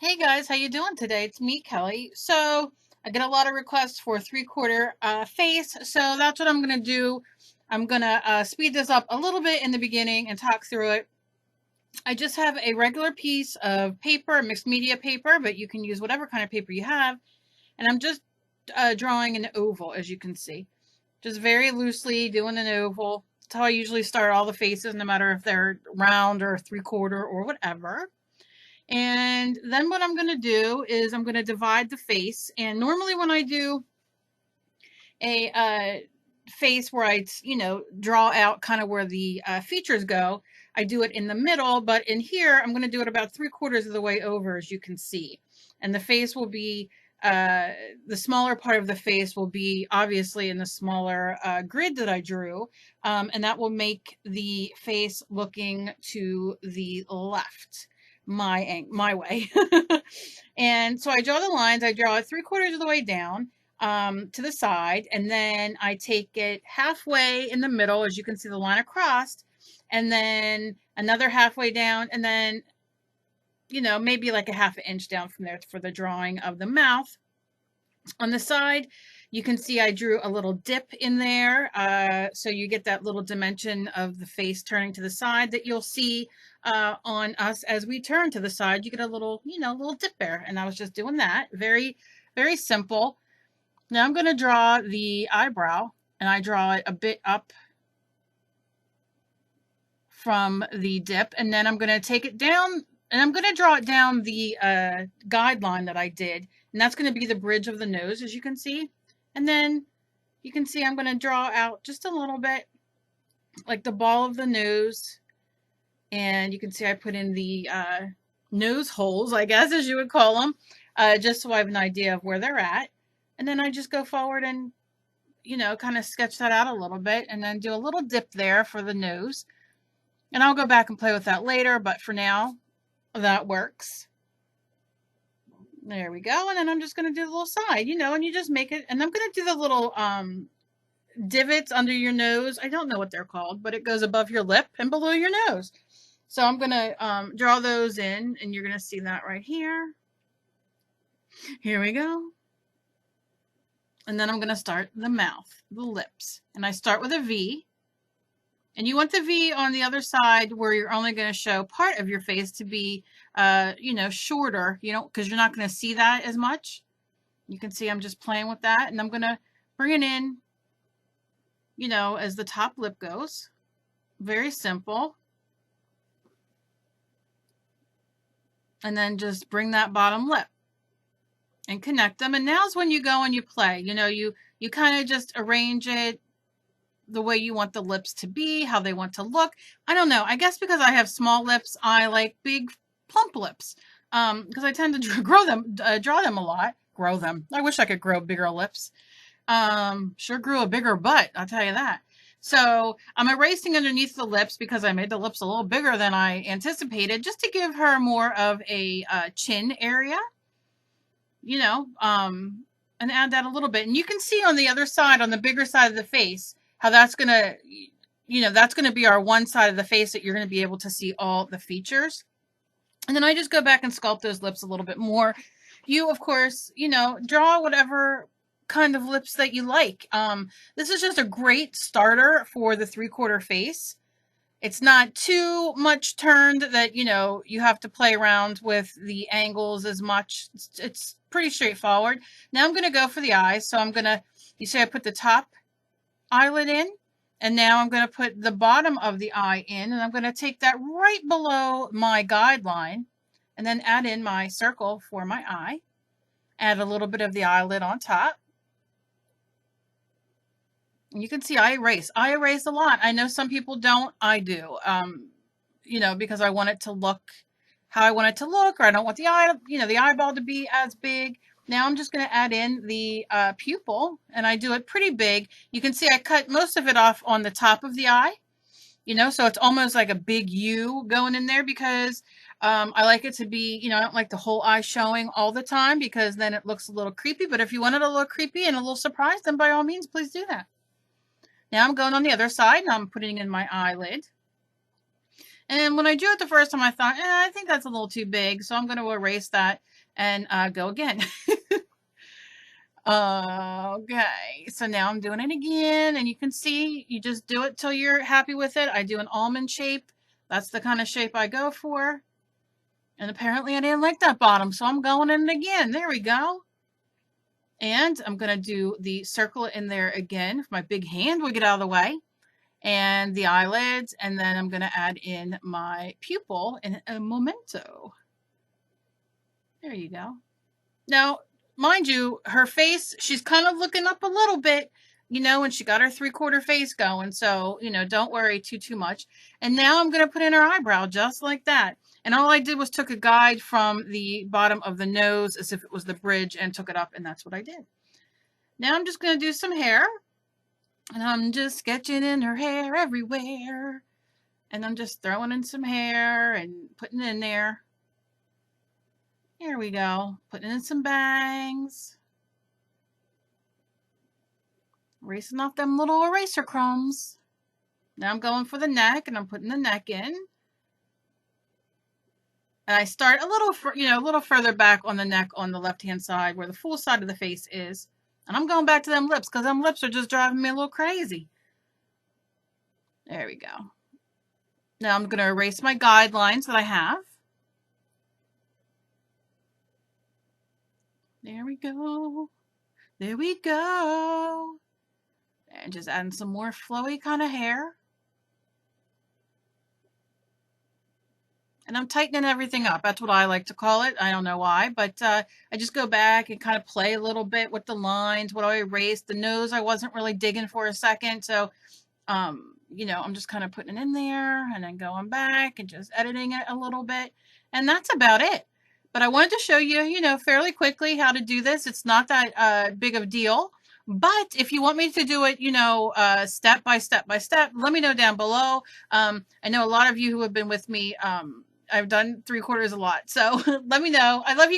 Hey guys, how you doing today? It's me, Kelly. So I get a lot of requests for three-quarter face, so that's what I'm gonna do. I'm gonna speed this up a little bit in the beginning and talk through it. I just have a regular piece of paper, mixed media paper, but you can use whatever kind of paper you have. And I'm just drawing an oval, as you can see. Just very loosely doing an oval. That's how I usually start all the faces, no matter if they're round or three-quarter or whatever. And then what I'm going to do is I'm going to divide the face. And normally when I do a face where I, draw out kind of where the features go, I do it in the middle. But in here, I'm going to do it about 3/4 of the way over, as you can see. And the face will be, the smaller part of the face will be obviously in the smaller grid that I drew. And that will make the face looking to the left my way. And so I draw the lines. I draw it 3/4 of the way down to the side, and then I take it halfway in the middle, as you can see the line across, and then another halfway down, and then maybe like a half an inch down from there for the drawing of the mouth. On the side, you can see I drew a little dip in there, so you get that little dimension of the face turning to the side that you'll see on us as we turn to the side. You get a little, little dip there, and I was just doing that. Very, very simple. Now I'm going to draw the eyebrow, and I draw it a bit up from the dip, and then I'm going to take it down, and I'm going to draw it down the guideline that I did, and that's going to be the bridge of the nose, as you can see. And then you can see I'm going to draw out just a little bit, like the ball of the nose, and you can see I put in the nose holes, I guess, as you would call them, just so I have an idea of where they're at. And then I just go forward and, kind of sketch that out a little bit, and then do a little dip there for the nose. And I'll go back and play with that later, but for now, that works. There we go. And then I'm just going to do the little side, and you just make it. And I'm going to do the little divots under your nose. I don't know what they're called, but it goes above your lip and below your nose. So I'm going to draw those in, and you're going to see that right here. Here we go. And then I'm going to start the mouth, the lips. And I start with a V. And you want the V on the other side where you're only going to show part of your face to be, shorter, because you're not going to see that as much. You can see I'm just playing with that. And I'm going to bring it in, as the top lip goes. Very simple. And then just bring that bottom lip and connect them. And now's when you go and you play. You kind of just arrange it the way you want the lips to be, how they want to look. I don't know. I guess because I have small lips, I like big, plump lips. Because I tend to draw them a lot. Grow them. I wish I could grow bigger lips. Sure grew a bigger butt, I'll tell you that. So I'm erasing underneath the lips because I made the lips a little bigger than I anticipated, just to give her more of a chin area, and add that a little bit. And you can see on the other side, on the bigger side of the face, how that's going to, that's going to be our one side of the face that you're going to be able to see all the features. And then I just go back and sculpt those lips a little bit more. You, of course, draw whatever kind of lips that you like. This is just a great starter for the three-quarter face. It's not too much turned that, you have to play around with the angles as much. It's pretty straightforward. Now I'm going to go for the eyes. So I'm going to, you see I put the top eyelid in, and now I'm going to put the bottom of the eye in, and I'm going to take that right below my guideline, and then add in my circle for my eye. Add a little bit of the eyelid on top. You can see I erase. I erase a lot. I know some people don't. I do. Because I want it to look how I want it to look, or I don't want the eye, the eyeball to be as big. Now I'm just going to add in the pupil, and I do it pretty big. You can see I cut most of it off on the top of the eye, so it's almost like a big U going in there, because I like it to be, I don't like the whole eye showing all the time, because then it looks a little creepy. But if you want it a little creepy and a little surprised, then by all means, please do that. Now I'm going on the other side, and I'm putting in my eyelid. And when I drew it the first time, I thought, I think that's a little too big, so I'm going to erase that and go again. Okay, so now I'm doing it again, and you can see, you just do it till you're happy with it. I do an almond shape. That's the kind of shape I go for. And apparently I didn't like that bottom, so I'm going in it again. There we go. And I'm going to do the circle in there again. If my big hand would get out of the way. And the eyelids, and then I'm going to add in my pupil in a momento. There you go. Now, mind you, her face, she's kind of looking up a little bit, you know, and she got her 3/4 face going. So, you know, don't worry too much. And now I'm going to put in her eyebrow just like that. And all I did was took a guide from the bottom of the nose as if it was the bridge and took it up, and that's what I did. Now I'm just going to do some hair. And I'm just sketching in her hair everywhere. And I'm just throwing in some hair and putting it in there. Here we go. Putting in some bangs. Erasing off them little eraser crumbs. Now I'm going for the neck, and I'm putting the neck in. And I start a little, a little further back on the neck on the left-hand side where the full side of the face is. And I'm going back to them lips because them lips are just driving me a little crazy. There we go. Now I'm going to erase my guidelines that I have. There we go. There we go. And just adding some more flowy kind of hair. And I'm tightening everything up. That's what I like to call it. I don't know why, but I just go back and kind of play a little bit with the lines, what I erased. The nose I wasn't really digging for a second, so you know, I'm just kind of putting it in there and then going back and just editing it a little bit. And that's about it. But I wanted to show you, you know, fairly quickly how to do this. It's not that big of a deal. But if you want me to do it, you know, step by step by step, let me know down below. I know a lot of you who have been with me, I've done 3/4 a lot. So let me know. I love you.